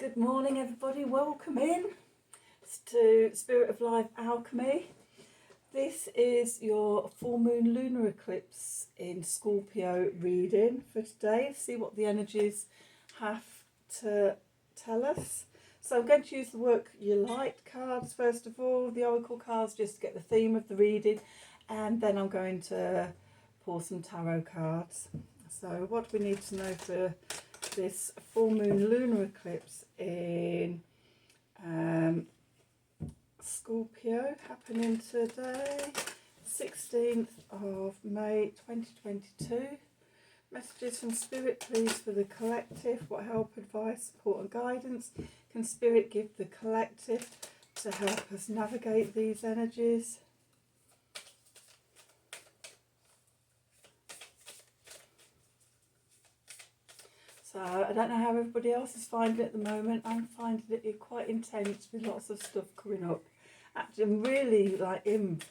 Good morning, everybody. Welcome in to Spirit of Life Alchemy. This is your full moon lunar eclipse in Scorpio reading for today. See what the energies have to tell us. So I'm going to use the Work Your Light cards first of all, the oracle cards, just to get the theme of the reading, and then I'm going to pull some tarot cards. So what do we need to know for this full moon lunar eclipse in Scorpio happening today, 16th of May 2022. Messages from Spirit, please, for the collective. What help, advice, support and guidance can Spirit give the collective to help us navigate these energies? So I don't know how everybody else is finding it at the moment. I'm finding it quite intense with lots of stuff coming up. Actually, I'm really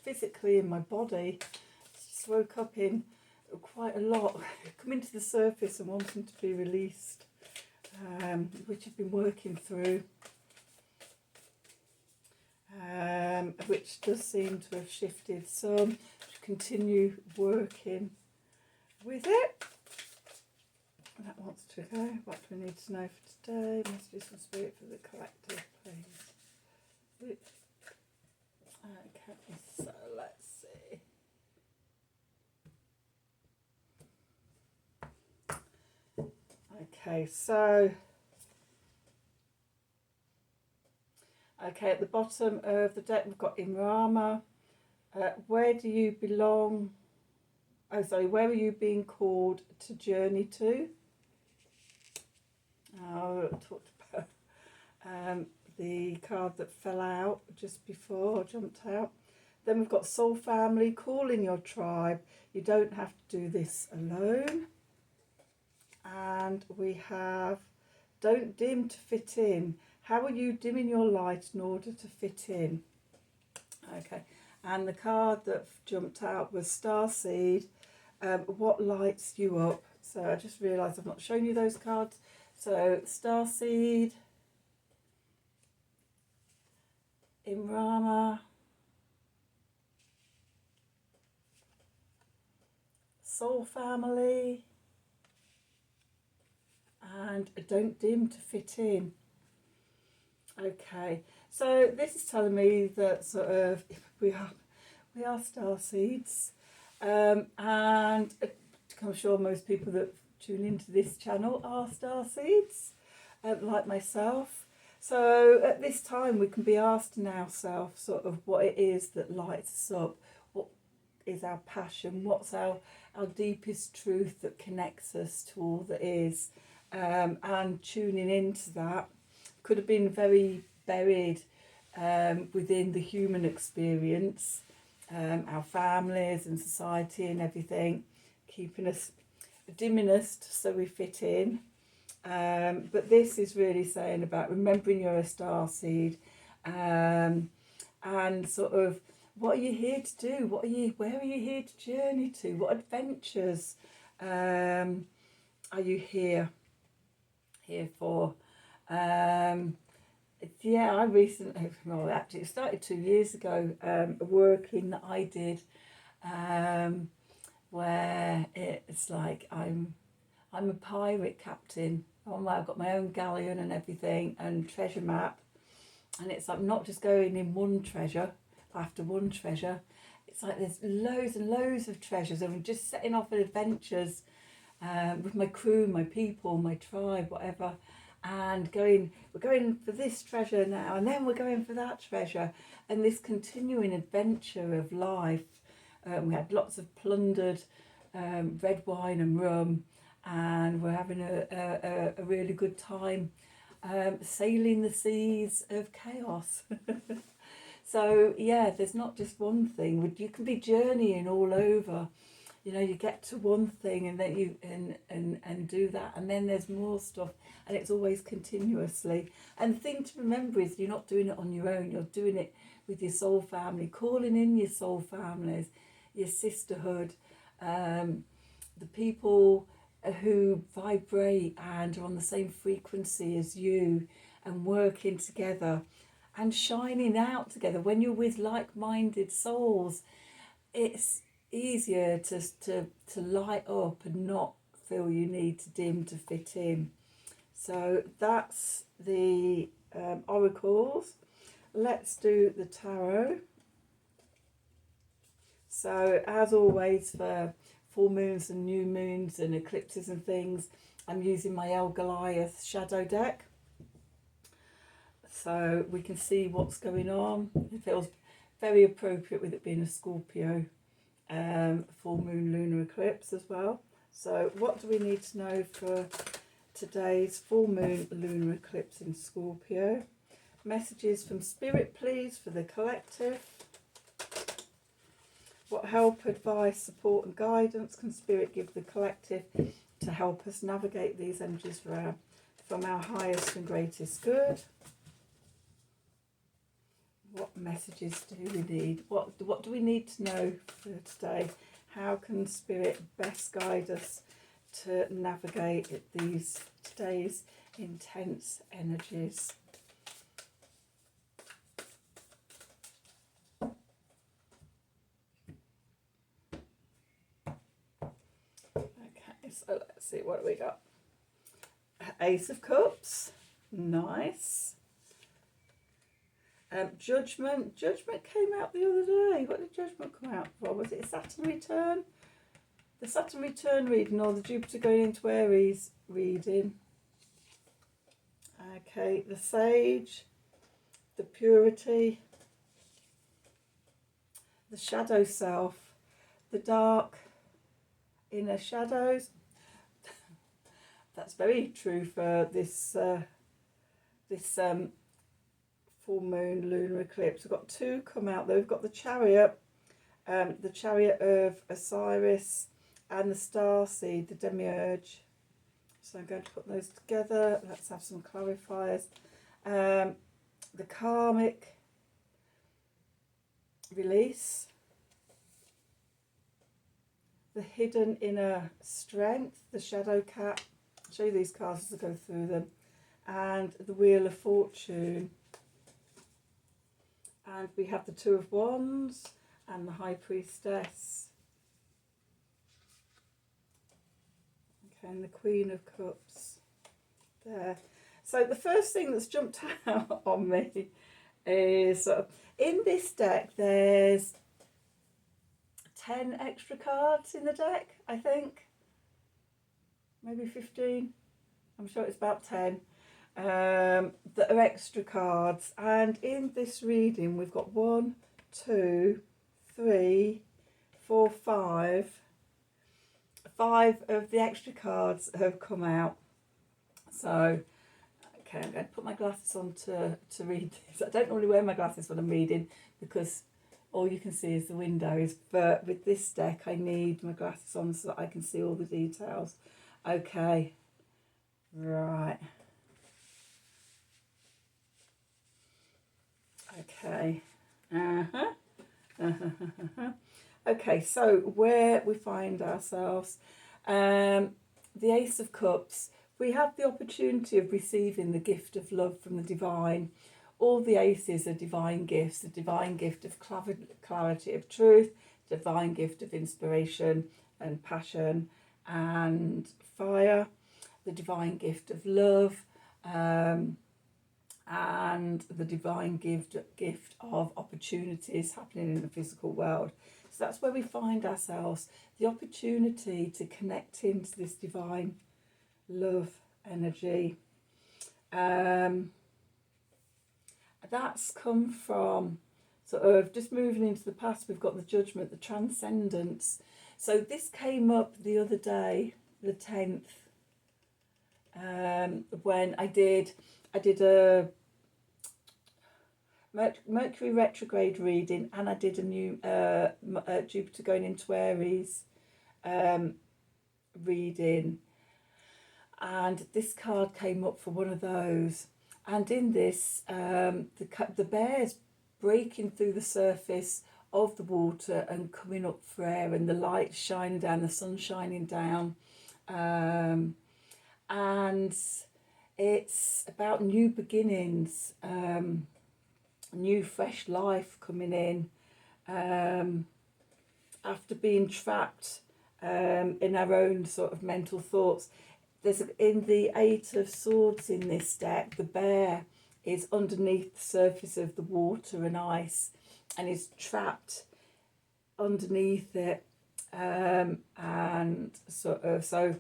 physically in my body. Just woke up in quite a lot coming to the surface and wanting to be released, which I've been working through, which does seem to have shifted some. To continue working with it. That wants to go. What do we need to know for today? Messages from Spirit for the collective, please. Okay, so let's see. Okay, so at the bottom of the deck we've got Imrama. Where do you belong? Oh, sorry, where are you being called to journey to? I talked about the card that fell out just before, jumped out. Then we've got Soul Family, call in your tribe. You don't have to do this alone. And we have don't dim to fit in. How are you dimming your light in order to fit in? Okay, and the card that jumped out was Starseed. What lights you up? So I just realised I've not shown you those cards. So Starseed, Imrama, Soul Family, and don't dim to fit in. Okay, so this is telling me that sort of we are star seeds, and I'm sure most people that tune into this channel are star seeds, like myself. So at this time we can be asking ourselves sort of what it is that lights us up, what is our passion, what's our deepest truth that connects us to all that is, and tuning into that. Could have been very buried within the human experience, our families and society and everything, keeping us, dimming us so we fit in. But this is really saying about remembering you're a star seed, and sort of what are you here to do? Where are you here to journey to? What adventures are you here for? Yeah, I recently, well, actually it started 2 years ago, working that I did, where it's like I'm a pirate captain. I've got my own galleon and everything and treasure map, and it's like not just going in one treasure after one treasure. It's like there's loads and loads of treasures, and I'm just setting off on adventures with my crew, my people, my tribe, whatever, and we're going for this treasure now, and then we're going for that treasure, and this continuing adventure of life. We had lots of plundered red wine and rum, and we're having a really good time sailing the seas of chaos. So yeah, there's not just one thing. You can be journeying all over. You know, you get to one thing and then you and do that, and then there's more stuff, and it's always continuously. And the thing to remember is you're not doing it on your own. You're doing it with your soul family, calling in your soul families, your sisterhood, the people who vibrate and are on the same frequency as you, and working together and shining out together. When you're with like-minded souls, it's easier to light up and not feel you need to dim to fit in. So that's the oracles. Let's do the tarot. So as always, for full moons and new moons and eclipses and things, I'm using my Goliath shadow deck, so we can see what's going on. It feels very appropriate with it being a Scorpio full moon lunar eclipse as well. So what do we need to know for today's full moon lunar eclipse in Scorpio? Messages from Spirit, please, for the collective. What help, advice, support and guidance can Spirit give the collective to help us navigate these energies from our highest and greatest good? What messages do we need? What do we need to know for today? How can Spirit best guide us to navigate today's intense energies? Okay, so let's see, what do we got? Ace of Cups, nice. Judgment came out the other day. What did Judgment come out for? Was it a Saturn return? The Saturn return reading or the Jupiter going into Aries reading? Okay, the Sage, the Purity, the Shadow Self, the Dark Inner Shadows. That's very true for this full moon lunar eclipse. We've got two come out though. We've got the Chariot of Osiris, and the Starseed, the Demiurge. So I'm going to put those together. Let's have some clarifiers. The Karmic Release, the Hidden Inner Strength, the Shadow Cat. I'll show you these cards as I go through them. And the Wheel of Fortune. And we have the Two of Wands and the High Priestess. Okay, and the Queen of Cups there. So the first thing that's jumped out on me is in this deck there's 10 extra cards in the deck, I think. Maybe 15. I'm sure it's about 10. That are extra cards, and in this reading we've got 1, 2, 3, 4, 5 of the extra cards have come out. So okay, I'm going to put my glasses on to read this. I don't normally wear my glasses when I'm reading because all you can see is the windows, but with this deck I need my glasses on so that I can see all the details. Okay, right. Okay. Okay, so where we find ourselves, the Ace of Cups, we have the opportunity of receiving the gift of love from the divine. All the aces are divine gifts: the divine gift of clarity of truth, divine gift of inspiration and passion and fire, the divine gift of love, and the divine gift of opportunities happening in the physical world. So that's where we find ourselves, the opportunity to connect into this divine love energy. That's come from sort of just moving into the past. We've got the Judgment, the Transcendence. So this came up the other day, the 10th, when I did a Mercury retrograde reading, and I did a new Jupiter going into Aries reading, and this card came up for one of those. And in this, the bear's breaking through the surface of the water and coming up for air, and the light shining down, the sun shining down, and it's about new beginnings, new fresh life coming in, after being trapped in our own sort of mental thoughts. There's in the Eight of Swords in this deck, the bear is underneath the surface of the water and ice and is trapped underneath it, and sort of, so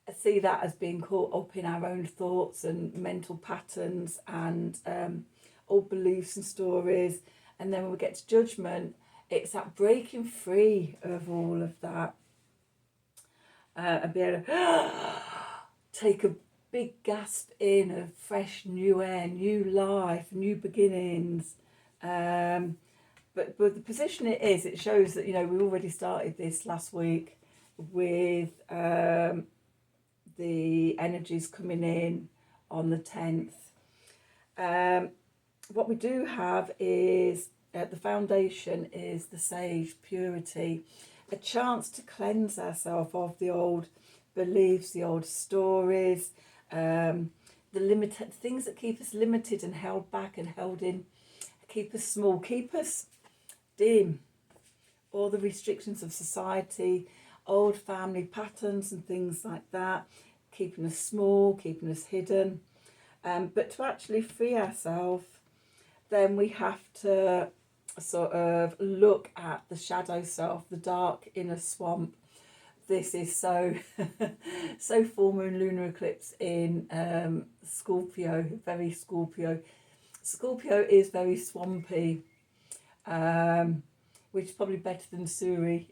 I see that as being caught up in our own thoughts and mental patterns and old beliefs and stories. And then when we get to Judgment, it's that breaking free of all of that, and be able to take a big gasp in of fresh new air, new life, new beginnings. But the position it is, it shows that, you know, we already started this last week with the energies coming in on the 10th. What we do have is, the foundation is the Sage, purity, a chance to cleanse ourselves of the old beliefs, the old stories, the limited things that keep us limited and held back and held in, keep us small, keep us dim, all the restrictions of society, old family patterns and things like that, keeping us small, keeping us hidden. But to actually free ourselves, then we have to sort of look at the shadow self, the dark inner swamp. This is so so full moon lunar eclipse in Scorpio, very Scorpio. Scorpio is very swampy, which is probably better than sewerage.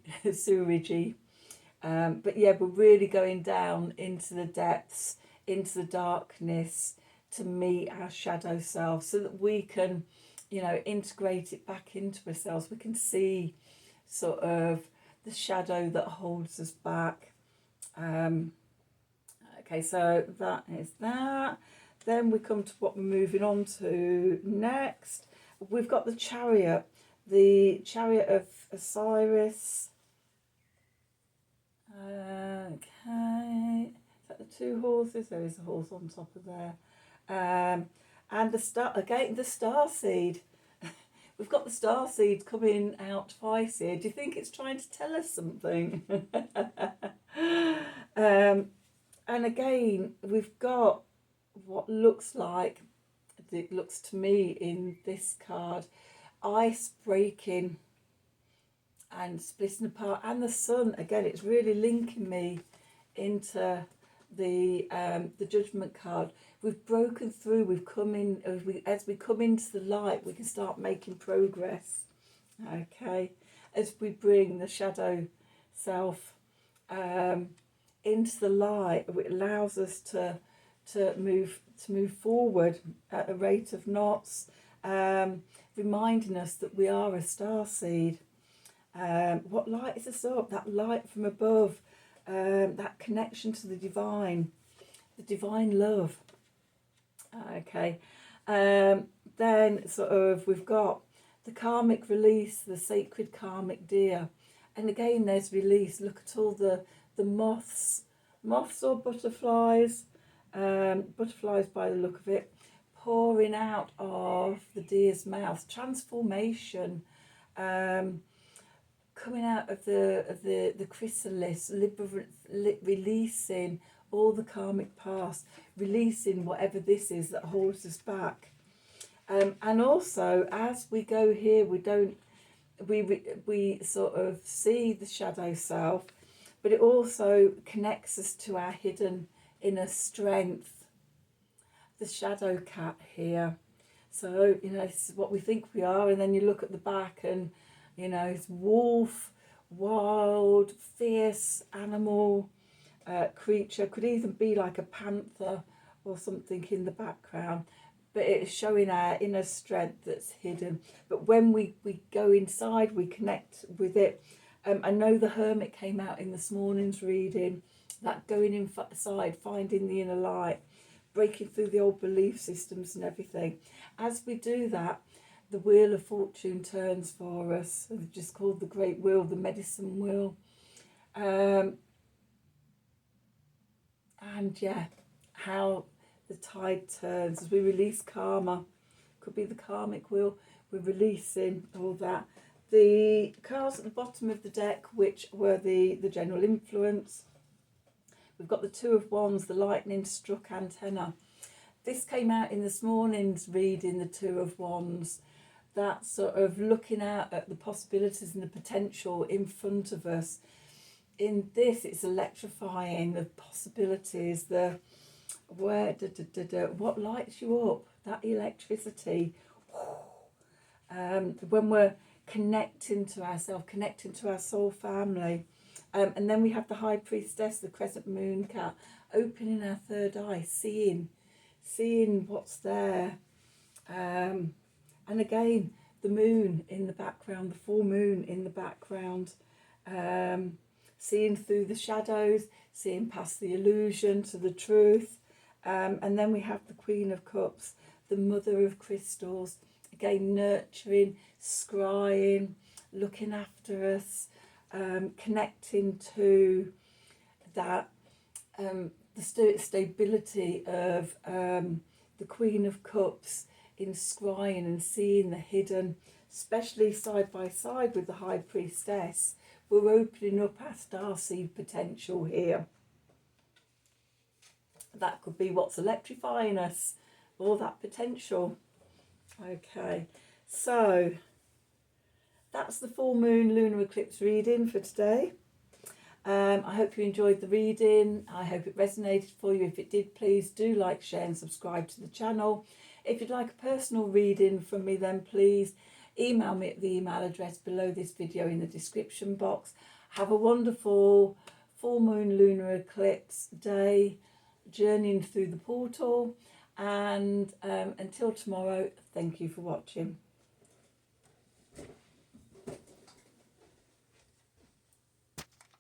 But yeah, we're really going down into the depths, into the darkness, to meet our shadow self, so that we can, you know, integrate it back into ourselves. We can see sort of the shadow that holds us back. Okay, so that is that. Then we come to what we're moving on to next. We've got the Chariot of Osiris. Okay, is that the two horses? There is a horse on top of there. And the star, again, the star seed. We've got the star seed coming out twice here. Do you think it's trying to tell us something? And again, we've got what looks like, it looks to me in this card, ice breaking and splitting apart, and the sun. Again, it's really linking me into the Judgment card. We've broken through, we've come in, as we come into the light, we can start making progress. Okay, as we bring the shadow self into the light, it allows us to move forward at a rate of knots, reminding us that we are a star seed. What lights us up? That light from above, that connection to the divine love. Okay, then sort of we've got the karmic release, the sacred karmic deer, and again there's release. Look at all the moths or butterflies, butterflies by the look of it, pouring out of the deer's mouth. Transformation, coming out of the chrysalis, releasing all the karmic past, releasing whatever this is that holds us back. And also, as we go here, we sort of see the shadow self, but it also connects us to our hidden inner strength. The shadow cat here. So, you know, this is what we think we are, and then you look at the back and, you know, it's wolf, wild, fierce animal, creature. Could even be like a panther or something in the background. But it's showing our inner strength that's hidden. But when we go inside, we connect with it. I know the Hermit came out in this morning's reading, that going inside, finding the inner light, breaking through the old belief systems and everything. As we do that, the wheel of fortune turns for us. It's just called the great wheel, the medicine wheel. And yeah, how the tide turns, as we release karma. Could be the karmic wheel. We're releasing all that. The cards at the bottom of the deck, which were the general influence. We've got the Two of Wands, the lightning struck antenna. This came out in this morning's reading, the Two of Wands. That sort of looking out at the possibilities and the potential in front of us. In this, it's electrifying, the possibilities, what lights you up, that electricity. When we're connecting to ourselves, connecting to our soul family. And then we have the High Priestess, the Crescent Moon cat, opening our third eye, seeing what's there. And again, the moon in the background, the full moon in the background. Seeing through the shadows, seeing past the illusion to the truth. And then we have the Queen of Cups, the Mother of Crystals, again nurturing, scrying, looking after us, connecting to that, the stability of the Queen of Cups in scrying and seeing the hidden, especially side by side with the High Priestess. We're opening up our starseed potential here. That could be what's electrifying us, all that potential. Okay, so that's the full moon lunar eclipse reading for today. I hope you enjoyed the reading. I hope it resonated for you. If it did, please do like, share and subscribe to the channel. If you'd like a personal reading from me, then please email me at the email address below this video in the description box. Have a wonderful full moon lunar eclipse day, journeying through the portal. And until tomorrow, thank you for watching.